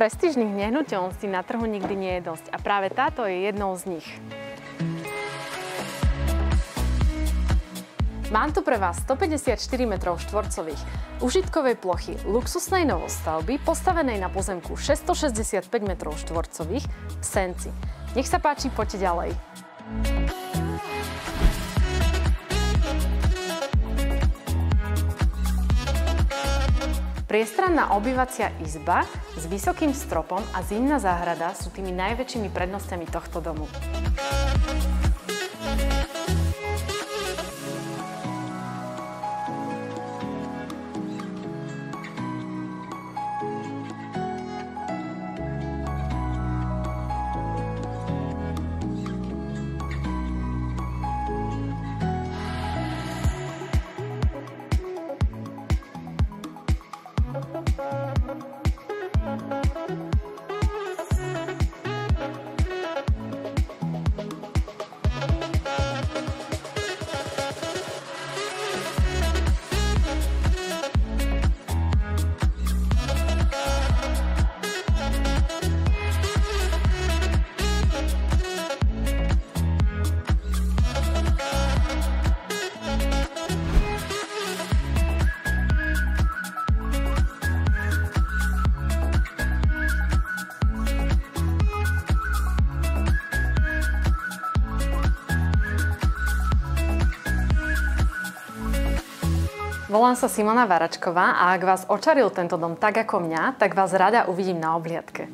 Prestížnych nehnuteľností na trhu nikdy nie je dosť a práve táto je jednou z nich. Mám tu pre vás 154 m2 užitkovej plochy luxusnej novostavby postavenej na pozemku 665 m2 v Senci. Nech sa páči, poďte ďalej. Priestranná obývacia izba s vysokým stropom a zimná záhrada sú tými najväčšími prednosťami tohto domu. Volám sa Simona Varačková a ak vás očaril tento dom tak ako mňa, tak vás rada uvidím na obhliadke.